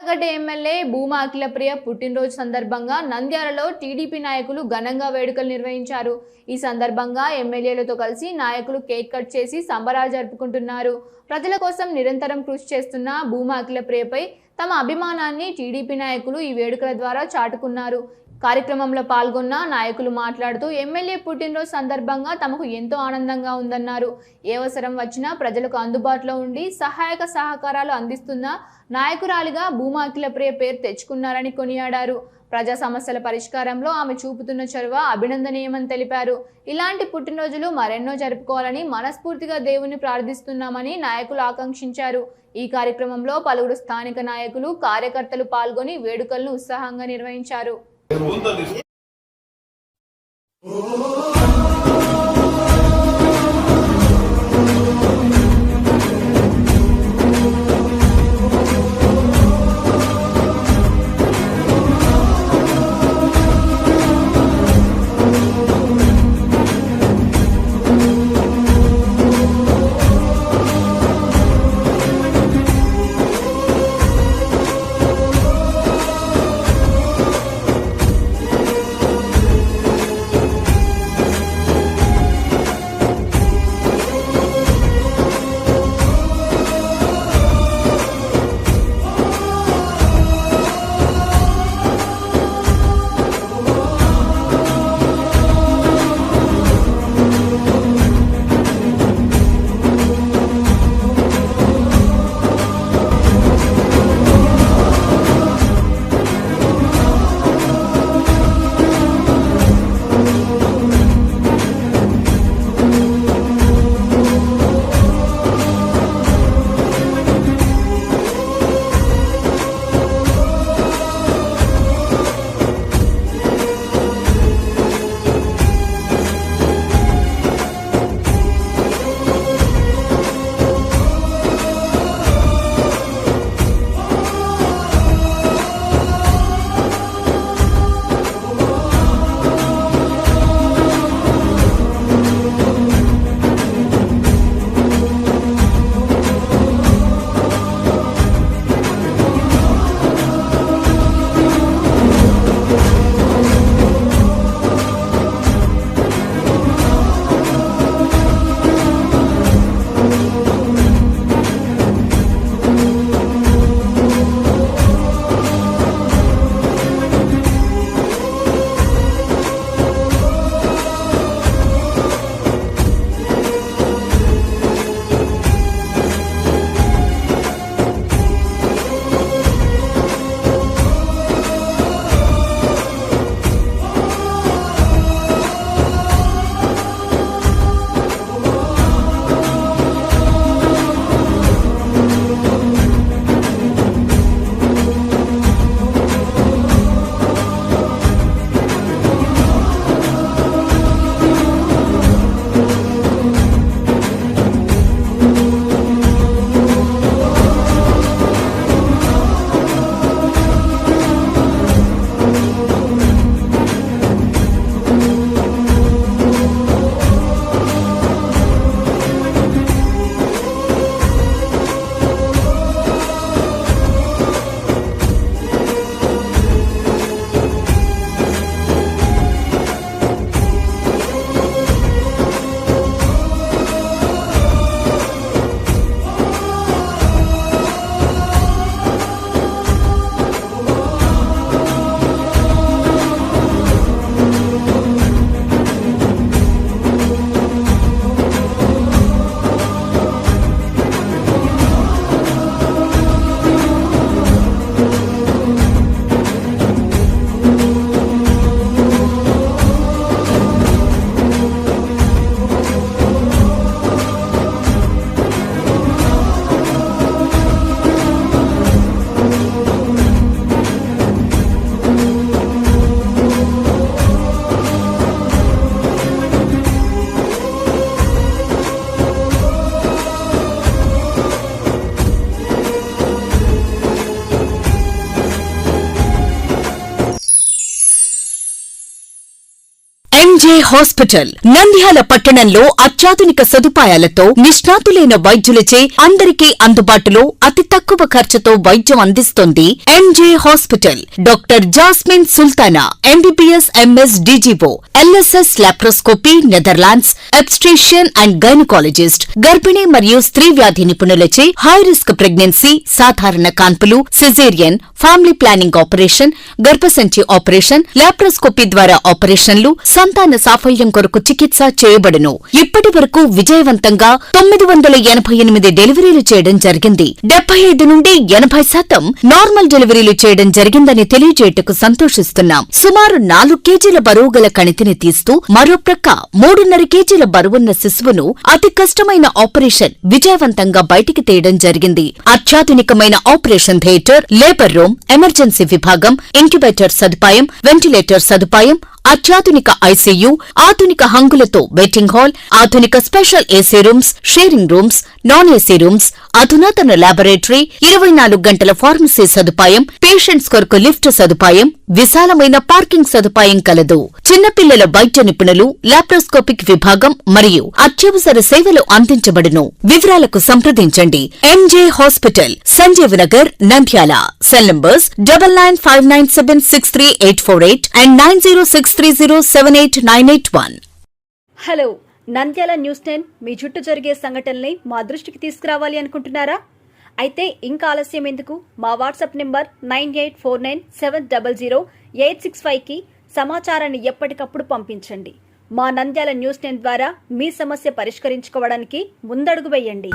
గడ్డ ఎమ్మెల్యే భూమా అఖిలప్రియ పుట్టినరోజు సందర్భంగా నంద్యాలలో టీడీపీ నాయకులు ఘనంగా వేడుకలు నిర్వహించారు. ఈ సందర్భంగా ఎమ్మెల్యేలతో కలిసి నాయకులు కేక్ కట్ చేసి సంబరాలు జరుపుకుంటున్నారు. ప్రజల కోసం నిరంతరం కృషి చేస్తున్న భూమా అఖిలప్రియపై తమ అభిమానాన్ని టీడీపీ నాయకులు ఈ వేడుకల ద్వారా చాటుకున్నారు. కార్యక్రమంలో పాల్గొన్న నాయకులు మాట్లాడుతూ ఎమ్మెల్యే పుట్టినరోజు సందర్భంగా తమకు ఎంతో ఆనందంగా ఉందన్నారు. ఏ అవసరం వచ్చినా ప్రజలకు అందుబాటులో ఉండి సహాయక సహకారాలు అందిస్తున్న నాయకురాలిగా భూమా అఖిలప్రియ పేరు తెచ్చుకున్నారని కొనియాడారు. ప్రజా సమస్యల పరిష్కారంలో ఆమె చూపుతున్న చొరవ అభినందనీయమని తెలిపారు. ఇలాంటి పుట్టినరోజులు మరెన్నో జరుపుకోవాలని మనస్ఫూర్తిగా దేవుని ప్రార్థిస్తున్నామని నాయకులు ఆకాంక్షించారు. ఈ కార్యక్రమంలో పలువురు స్థానిక నాయకులు, కార్యకర్తలు పాల్గొని వేడుకలను ఉత్సాహంగా నిర్వహించారు. ఎంజే హాస్పిటల్ నంద్యాల పట్టణంలో అత్యాధునిక సదుపాయాలతో నిష్ణాతులైన వైద్యులచే అందరికీ అందుబాటులో అతి తక్కువ ఖర్చుతో వైద్యం అందిస్తోంది MJ hospital. Doctor Jasmine Sultana MBBS MS DGO LSS laparoscopy Netherlands obstetrician and gynaecologist గర్భిణీ మరియు స్త్రీ వ్యాధి నిపుణులచే హై రిస్క్ ప్రెగ్నెన్సీ సాధారణ కాన్పులు సిజేరియన్ ఫ్యామిలీ ప్లానింగ్ ఆపరేషన్ గర్భసంచి ఆపరేషన్ లాప్రోస్కోపీ ద్వారా ఆపరేషన్లు సంతాన సాఫల్యం కొరకు చికిత్స చేయబడును. ఇప్పటి వరకు విజయవంతంగా 988 డెలివరీలు చేయడం జరిగింది. 75 నుండి 80% నార్మల్ డెలివరీలు చేయడం జరిగిందని తెలియజేయటకు సంతోషిస్తున్నాం. సుమారు 4 కేజీల బరువు గల కణితిని తీస్తూ మరో ప్రక్క 3.5 కేజీల బరువున్న శిశువును అతి కష్టమైన ఆపరేషన్ విజయవంతంగా బయటికి తీయడం జరిగింది. అత్యాధునికమైన operation theatre, labour room, emergency విభాగం, ఇంక్యుబేటర్ సదుపాయం, వెంటిలేటర్ సదుపాయం, అత్యాధునిక ఐసీయూ, ఆధునిక హంగులతో వెయిటింగ్ హాల్, ఆధునిక special AC rooms, sharing rooms, non AC rooms, అధునాతన ల్యాబొరేటరీ, 24 గంటల ఫార్మసీ సదుపాయం, పేషెంట్స్ కొరకు లిఫ్ట్ సదుపాయం, విశాలమైన పార్కింగ్ సదుపాయం కలదు. చిన్నపిల్లల వైద్య నిపుణులు, లాప్రోస్కోపిక్ విభాగం మరియు అత్యవసర సేవలు అందించబడును. వివరాలకు సంప్రదించండి. M J hospital, Sanjeev Nagar, Nandyal. Cell numbers 9959763848 and 9063078981. Hello, Nandyal news 10 మీ చుట్టూ జరిగే సంఘటనల్ని మా దృష్టికి తీసుకురావాలి అనుకుంటున్నారా? అయితే ఇంకా ఆలస్యం ఎందుకు? మా వాట్సాప్ నెంబర్ 9849700865కి సమాచారాన్ని ఎప్పటికప్పుడు పంపించండి. మా నంద్యాల న్యూస్ 10 ద్వారా మీ సమస్య పరిష్కరించుకోవడానికి ముందడుగు వేయండి.